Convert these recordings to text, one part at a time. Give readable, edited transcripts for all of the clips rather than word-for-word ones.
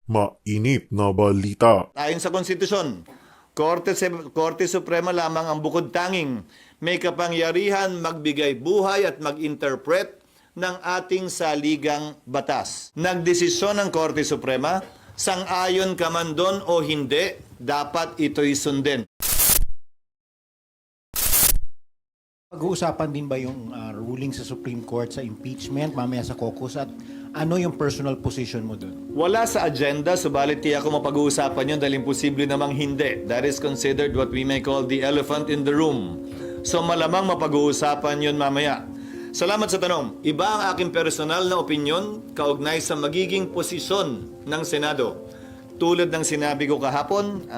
Mainit na balita. Ayon sa konstitusyon, Korte Suprema lamang ang bukod tanging may kapangyarihan magbigay buhay at mag-interpret ng ating saligang batas. Nagdesisyon ng Korte Suprema, sang-ayon ka man doon o hindi, dapat ito'y sundin. Pag-uusapan din ba yung ruling sa Supreme Court sa impeachment mamaya sa caucus at ano yung personal position mo doon? Wala sa agenda, subalit di ako mapag-uusapan yun dahil imposible namang hindi. That is considered what we may call the elephant in the room. So malamang mapag-uusapan yun mamaya. Salamat sa tanong. Iba ang aking personal na opinyon kaugnay sa magiging posisyon ng Senado. Tulad ng sinabi ko kahapon,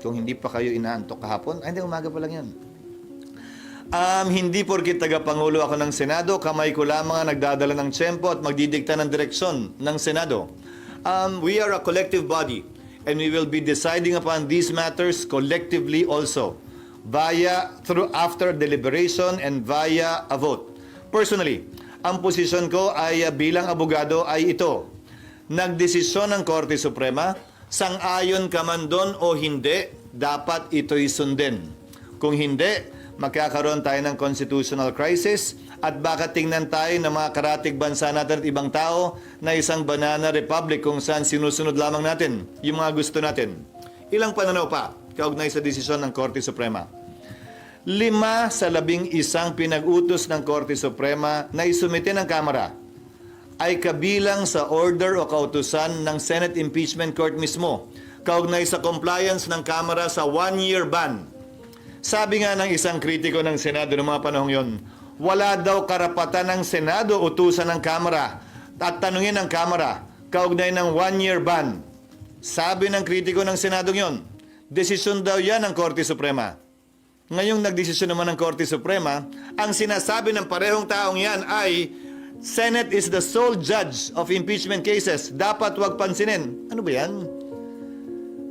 kung hindi pa kayo inaantok kahapon, hindi, umaga pa lang yan. Hindi porkit taga-pangulo ako ng Senado, kamay ko lamang ang nagdadala ng tiyempo at magdidikta ng direksyon ng Senado. We are a collective body and we will be deciding upon these matters collectively also through after deliberation and via a vote. Personally, ang posisyon ko ay bilang abogado ay ito. Nagdesisyon ng Korte Suprema, sang-ayon ka man doon o hindi, dapat ito'y sundin. Kung hindi, magkakaroon tayo ng constitutional crisis at baka tingnan tayo ng mga karatig bansa natin at ibang tao na isang banana republic kung saan sinusunod lamang natin yung mga gusto natin. Ilang pananaw pa kaugnay sa desisyon ng Korte Suprema. 5 sa 11 pinag-utos ng Korte Suprema na isumite ng Kamara ay kabilang sa order o kautusan ng Senate Impeachment Court mismo kaugnay sa compliance ng Kamara sa 1-year ban. Sabi nga ng isang kritiko ng Senado noong mga panahong yon, wala daw karapatan ng Senado utusan ng Kamara at tanungin ng Kamara kaugnay ng 1-year ban. Sabi ng kritiko ng Senado yon, desisyon daw yan ng Korte Suprema. Ngayong nagdesisyon naman ng Korte Suprema, ang sinasabi ng parehong taong yan ay Senate is the sole judge of impeachment cases. Dapat wag pansinin. Ano ba yan?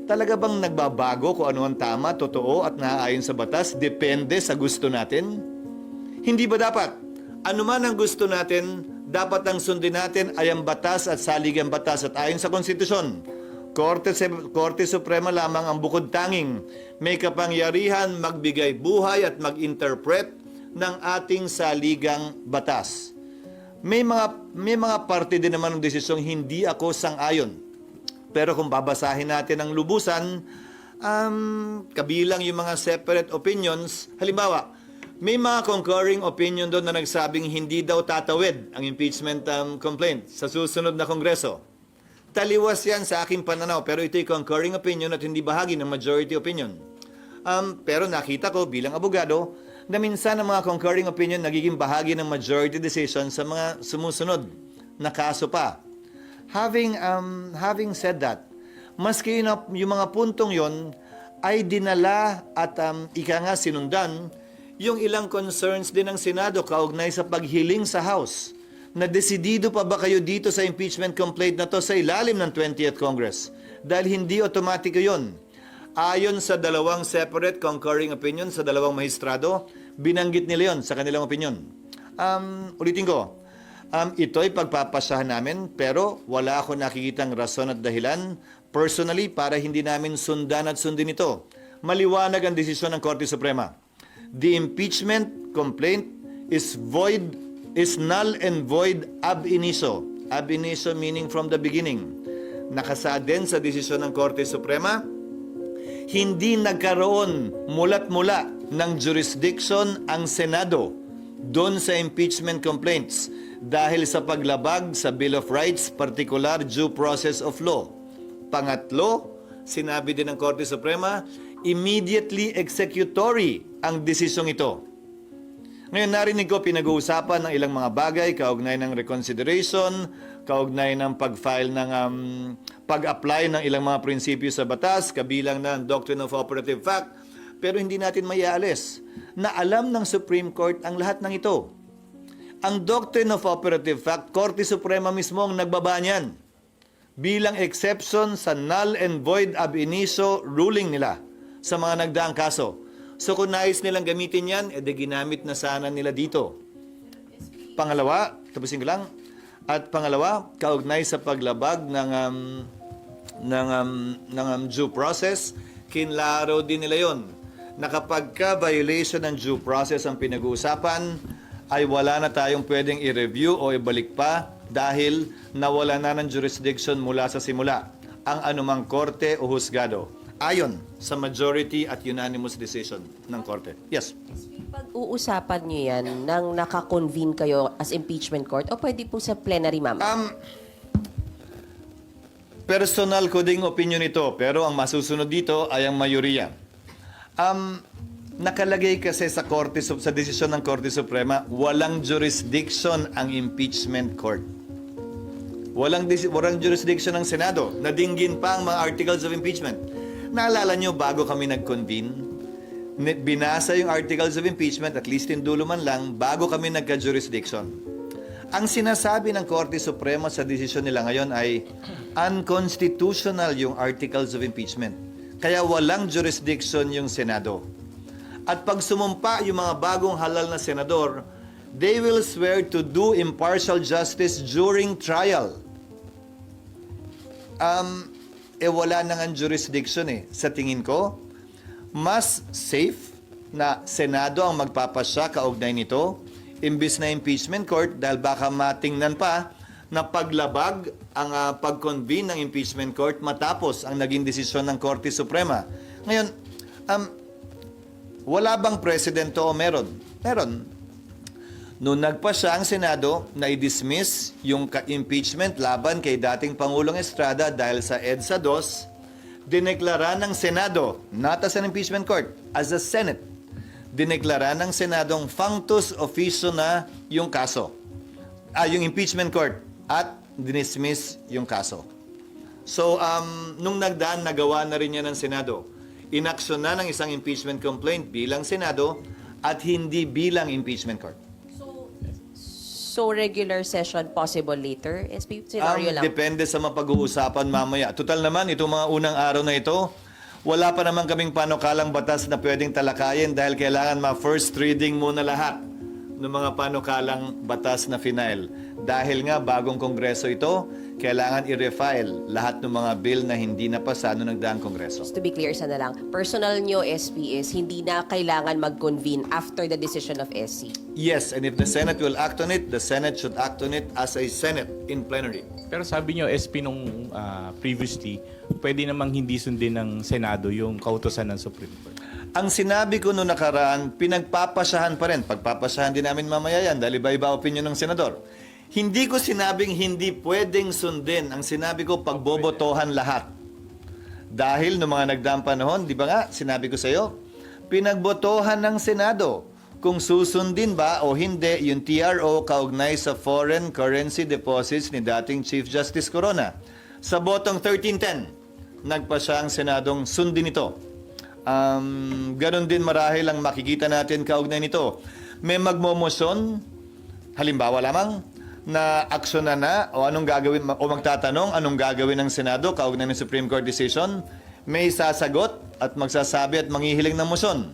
Talaga bang nagbabago kung ano ang tama, totoo at naaayon sa batas? Depende sa gusto natin? Hindi ba dapat? Ano man ang gusto natin, dapat ang sundin natin ay ang batas at saligang batas at ayon sa konstitusyon. Korte Suprema lamang ang bukod tanging may kapangyarihan magbigay buhay at mag-interpret ng ating saligang batas. May mga parte din naman ng desisyong hindi ako sang-ayon. Pero kung babasahin natin ang lubusan, kabilang yung mga separate opinions, halimbawa, may mga concurring opinion doon na nagsabing hindi daw tatawid ang impeachment complaint sa susunod na Kongreso. Taliwas yan sa aking pananaw, pero ito'y concurring opinion at hindi bahagi ng majority opinion. Pero nakita ko bilang abogado na minsan ang mga concurring opinion nagiging bahagi ng majority decision sa mga sumusunod na kaso pa. Having said that, maski yung mga puntong yon ay dinala at ika nga sinundan yung ilang concerns din ng Senado kaugnay sa paghiling sa House. Na desidido pa ba kayo dito sa impeachment complaint na to sa ilalim ng 20th Congress? Dahil hindi otomatiko yon. Ayon sa dalawang separate concurring opinion sa dalawang mahistrado, binanggit nila yon sa kanilang opinion. Ulitin ko, ito'y pagpapasyahan namin pero wala ako nakikitang rason at dahilan personally para hindi namin sundan at sundin ito. Maliwanag ang desisyon ng Korte Suprema. The impeachment complaint is null and void ab initio. Ab initio meaning from the beginning. Nakasaad din sa desisyon ng Korte Suprema, hindi nagkaroon mula't mula ng jurisdiction ang Senado doon sa impeachment complaints dahil sa paglabag sa Bill of Rights, particular due process of law. Pangatlo, sinabi din ng Korte Suprema, immediately executory ang desisyong ito. Ngayon narinig ko pinag-uusapan ng ilang mga bagay, kaugnay ng reconsideration, kaugnay ng pag-file ng pag-apply ng ilang mga prinsipyo sa batas, kabilang ng Doctrine of Operative Fact, pero hindi natin maialis na alam ng Supreme Court ang lahat ng ito. Ang Doctrine of Operative Fact, Korte Suprema mismo ang nagbaba niyan bilang exception sa null and void ab initio ruling nila sa mga nagdaang kaso. So kung nais nilang gamitin yan, edi ginamit na sana nila dito. Pangalawa, tapusin ko lang, at pangalawa, kaugnay sa paglabag ng ng due process, kinlaro din nila yon na kapag ka-violation ng due process ang pinag-uusapan, ay wala na tayong pwedeng i-review o ibalik pa dahil nawala na ng jurisdiction mula sa simula ang anumang korte o husgado ayon sa majority at unanimous decision ng korte. Yes. Pag-uusapan niyo yan nang naka-convene kayo as impeachment court o pwede po sa plenary, ma'am? Personal ko ding opinion ito, pero ang masusunod dito ay ang mayoriya. Nakalagay kasi sa sa desisyon ng Korte Suprema, walang jurisdiction ang impeachment court. Walang jurisdiction ng Senado. Nadinggin pa ang mga articles of impeachment. Naalala nyo, bago kami nag-convene, binasa yung articles of impeachment, at least in dulo man lang, bago kami nagka-jurisdiction. Ang sinasabi ng Korte Suprema sa desisyon nila ngayon ay unconstitutional yung articles of impeachment. Kaya walang jurisdiction yung Senado. At pag sumumpa yung mga bagong halal na senador, they will swear to do impartial justice during trial. Wala na nga jurisdiction eh. Sa tingin ko, mas safe na Senado ang magpapasya kaugnay nito, imbis na impeachment court, dahil baka matingnan pa na paglabag ang pag-convene ng impeachment court matapos ang naging desisyon ng Korte Suprema. Ngayon, wala bang presidente o meron? Meron. Noong nagpasya ang Senado na i-dismiss yung impeachment laban kay dating Pangulong Estrada dahil sa EDSA 2, dineklara ng Senado, not as an impeachment court, as a Senate, dineklara ng Senadong functus officio na yung kaso. Yung impeachment court, at dinismiss yung kaso. So, nung nagdaan, nagawa na rin yan ng Senado. Inaksyon na ng isang impeachment complaint bilang Senado at hindi bilang impeachment court. So regular session possible later? SP, scenario lang. Depende sa mapag-uusapan mamaya. Total naman, itong mga unang araw na ito, wala pa naman kaming panukalang batas na pwedeng talakayin dahil kailangan ma-first reading muna lahat ng mga panukalang batas na final. Dahil nga bagong kongreso ito, kailangan i-refile lahat ng mga bill na hindi napasa noong nagdaang kongreso. Just to be clear, isa na lang. Personal nyo, SP, is hindi na kailangan mag-convene after the decision of SC. Yes, and if the Senate will act on it, the Senate should act on it as a Senate in plenary. Pero sabi nyo, SP, nung previously, pwede namang hindi sundin ng Senado yung kautosan ng Supreme Court. Ang sinabi ko noong nakaraan, pinagpapasahan pa rin. Pagpapasahan din namin mamaya yan dahil iba-iba opinion ng senador. Hindi ko sinabing hindi pwedeng sundin. Ang sinabi ko, pagbobotohan lahat. Dahil noong mga nagdaang panahon, di ba nga, sinabi ko sa iyo, pinagbotohan ng Senado kung susundin ba o hindi yung TRO kaugnay sa foreign currency deposits ni dating Chief Justice Corona. Sa botong 1310, nagpasya ang Senadong sundin ito. Ganon din marahil ang makikita natin kaugnay nito. May magmomosyon, halimbawa lamang, na aksyonan na o anong gagawin o magtatanong anong gagawin ng Senado kaugnay ng Supreme Court decision, may sasagot at magsasabi at manghihiling ng motion.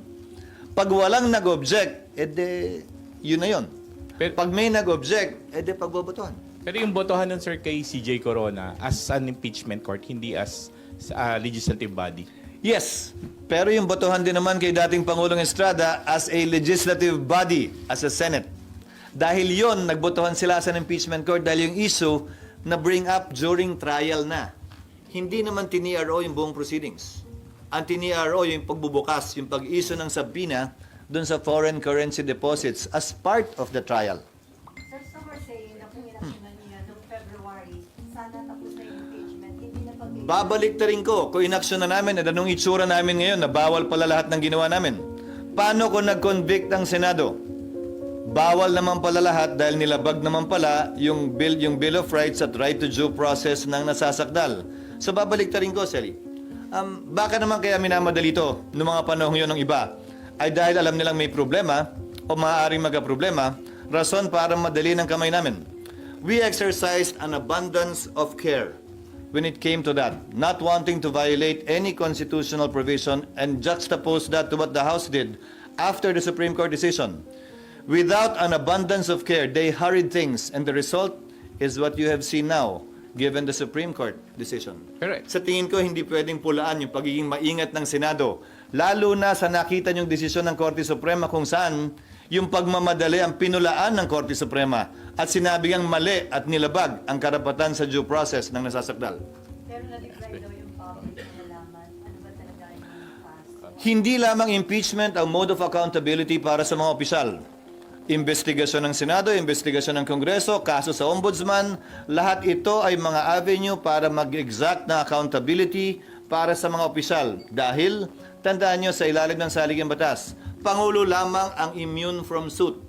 Pag walang nag-object, edi yun na yun. Pag may nag-object, edi pagbobotohan. Pero yung botohan nun, sir, kay CJ Corona as an impeachment court, hindi as legislative body. Yes, pero yung botohan din naman kay dating Pangulong Estrada as a legislative body, as a Senate. Dahil yon nagbotohan sila sa impeachment court dahil yung issue na bring up during trial na. Hindi naman tiniro yung buong proceedings. Ang tiniro yung pagbubukas, yung pag-issue ng subpoena dun sa foreign currency deposits as part of the trial. Sir, some are saying na kung inaksyonan niya noong February, sana tapos na yung impeachment, hindi na pag-impeachment. Babalik na rin ko, kung inaksyon na namin at anong itsura namin ngayon na bawal pala lahat ng ginawa namin. Paano kung nag-convict ang Senado? Bawal naman pala lahat dahil nilabag naman pala yung Bill of Rights at right to due process ng nasasakdal. So babalik na rin ko, Sally. Baka naman kaya minamadali ito noong mga panahon yun ng iba ay dahil alam nilang may problema o maaaring magka-problema, rason para madali ng kamay namin. We exercised an abundance of care when it came to that, not wanting to violate any constitutional provision and juxtapose that to what the House did after the Supreme Court decision. Without an abundance of care, they hurried things, and the result is what you have seen now. given the Supreme Court decision. Pero Sa tingin ko, hindi pwedeng pulaan yung pagiging maingat ng Senado. Lalo na sa nakita niyong desisyon ng Korte Suprema kung saan yung pagmamadali ang pinulaan ng Korte Suprema at sinabi ang mali at nilabag ang karapatan sa due process ng nasasakdal. Pero na-decline daw yung public na nalaman. Ano ba talaga yung past? Hindi lamang impeachment ang mode of accountability para sa mga opisyal. Investigasyon ng Senado, investigasyon ng Kongreso, kaso sa Ombudsman, lahat ito ay mga avenue para mag-exact na accountability para sa mga opisyal. Dahil, tandaan nyo sa ilalim ng saligang batas, Pangulo lamang ang immune from suit.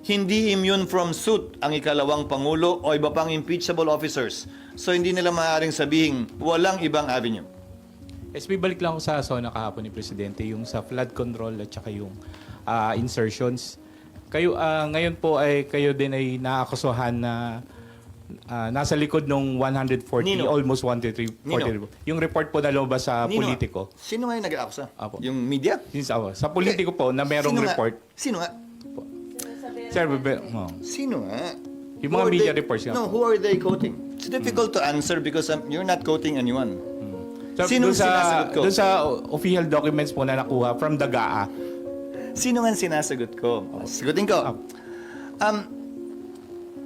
Hindi immune from suit ang ikalawang Pangulo o iba pang impeachable officers. So hindi nila maaaring sabihin walang ibang avenue. SB, balik lang ako sa SONA kahapon ni Presidente, yung sa flood control at saka yung insertions. Kayo, ngayon po ay kayo din ay naakusuhan na nasa likod ng 140, Nino? almost 140. Nino? Yung report po na lumabas sa Nino, politiko. Sino nga yung nag-aakusa? Apo. Yung media? Sa politiko po na merong Sino nga? report. Sino nga? Sir, Sino nga? yung Who mga are media they- reports nga No, po. who are they quoting? It's difficult to answer because you're not quoting anyone. So, Sinong dun sa, sinasagot ko? dun sa official documents po na nakuha from the GAA. Sino nga ang sinasagot ko? Sagutin ko.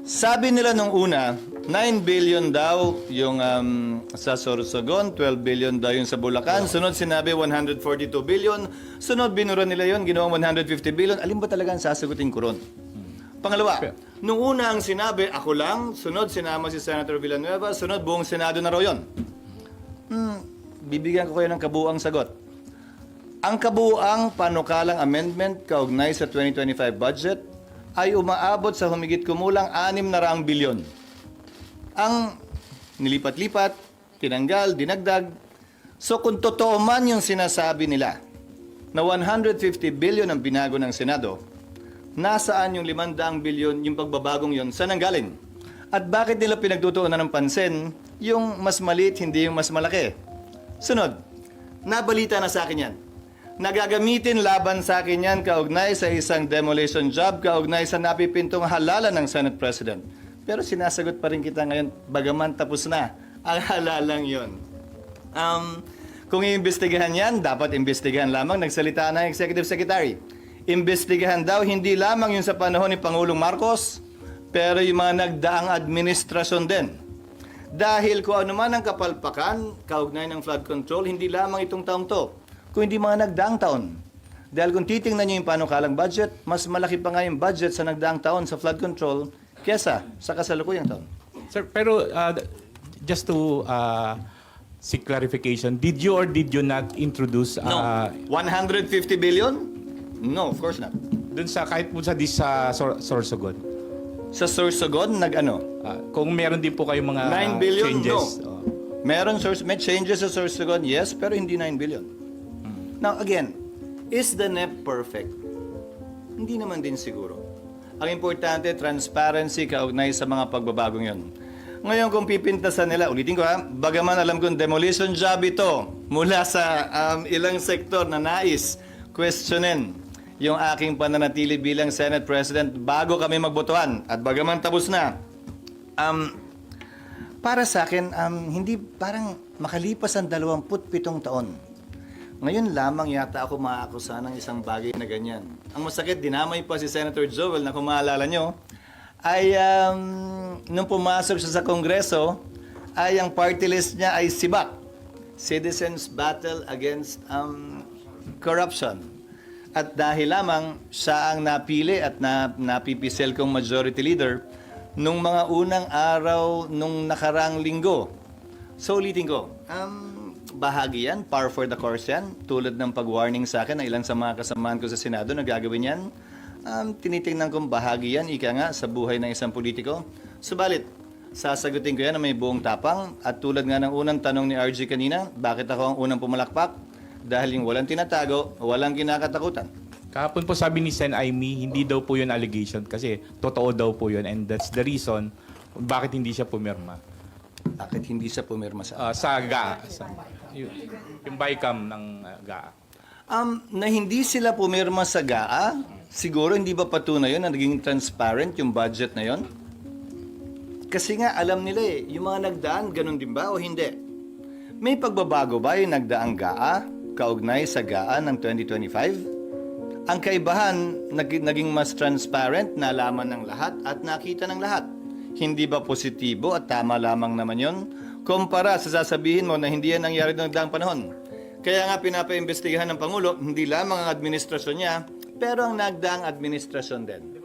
Sabi nila nung una, 9 billion daw yung sa Sorsogon, 12 billion daw yung sa Bulacan. Sunod sinabi 142 billion. Sunod binura nila yon, ginawang 150 billion. Alin ba talaga ang sasagutin ko ron? Pangalawa, nung una ang sinabi, ako lang. Sunod sinama si Senator Villanueva. Sunod buong Senado na raw yun. Bibigyan ko kayo ng kabuuang sagot. Ang kabuuang panukalang amendment kaugnay sa 2025 budget ay umaabot sa humigit kumulang 600 bilyon. Ang nilipat-lipat, tinanggal, dinagdag. So kung totoo man yung sinasabi nila na 150 billion ang binago ng Senado, nasaan yung 500 bilyon yung pagbabagong yon? Saan ang galing? At bakit nila pinagtutuunan ng pansin yung mas maliit, hindi yung mas malaki? Sunod, nabalita na sa akin yan. Nagagamitin laban sa akin yan kaugnay sa isang demolition job, kaugnay sa napipintong halalan ng Senate President. Pero sinasagot pa rin kita ngayon, bagaman tapos na ang halalang yon. Kung iimbestigahan yan, dapat imbestigahan lamang, nagsalita na Executive Secretary. Imbestigahan daw hindi lamang yung sa panahon ni Pangulong Marcos, pero yung mga nagdaang administrasyon din. Dahil kung ano man ang kapalpakan, kaugnay ng flood control, hindi lamang itong taong to, kung hindi mga nagdaang taon. Dahil kung titingnan nyo yung panukalang budget, mas malaki pa nga yung budget sa nagdaang taon sa flood control kesa sa kasalukuyang taon. Sir, pero just to seek clarification, did you or did you not introduce No. 150 billion? No, of course not. dun sa kahit po sa Sorsogon? Sa Sorsogon, Kung meron din po kayong mga 9 billion? changes. No. May changes sa Sorsogon, yes, pero hindi 9 billion. Now, again, is the NEP perfect? Hindi naman din siguro. Ang importante, transparency kaugnay sa mga pagbabagong yon. Ngayon, kung pipintasan nila, ulitin ko bagaman alam kong demolition job ito mula sa ilang sektor na nais questionin yung aking pananatili bilang Senate President bago kami magbotohan. At bagaman tapos na, para sa akin, hindi parang makalipas ang 27 taon. Ngayon lamang yata ako maakusa ng isang bagay na ganyan. Ang masakit, dinamay pa si Senator Joel na kung maalala nyo, ay nung pumasok siya sa Kongreso, ay ang party list niya ay SIBAC, Citizens Battle Against Corruption. At dahil lamang siya ang napili at napipisel kong majority leader nung mga unang araw nung nakarang linggo. So ulitin ko, bahagi yan, par for the course yan, tulad ng pag-warning sa akin na ilan sa mga kasamahan ko sa Senado na gagawin yan. Tinitingnan kong bahagi yan, ika nga, sa buhay ng isang politiko. Subalit, sasagutin ko yan na may buong tapang at tulad nga ng unang tanong ni RG kanina, bakit ako ang unang pumalakpak? Dahil yung walang tinatago, walang kinakatakutan. Kahapon po sabi ni Sen Aimee, hindi daw po yun allegation kasi totoo daw po yun and that's the reason bakit hindi siya pumirma. Bakit hindi siya pumirma sa Sa GAA. Yung BICAM ng GAA. na hindi sila pumirma sa GAA, siguro hindi ba patunay yun na naging transparent yung budget na yun? Kasi nga alam nila yung mga nagdaan, ganun din ba o hindi? May pagbabago ba yung nagdaang GAA kaugnay sa GAA ng 2025? Ang kaibahan, naging mas transparent, nalaman ng lahat at nakita ng lahat. Hindi ba positibo at tama lamang naman yon? Kumpara sa sasabihin mo na hindi yan nangyari noong nagdaang panahon. Kaya nga pinapaimbestigahan ng Pangulo, hindi lamang ang administrasyon niya, pero ang nagdaang administrasyon din.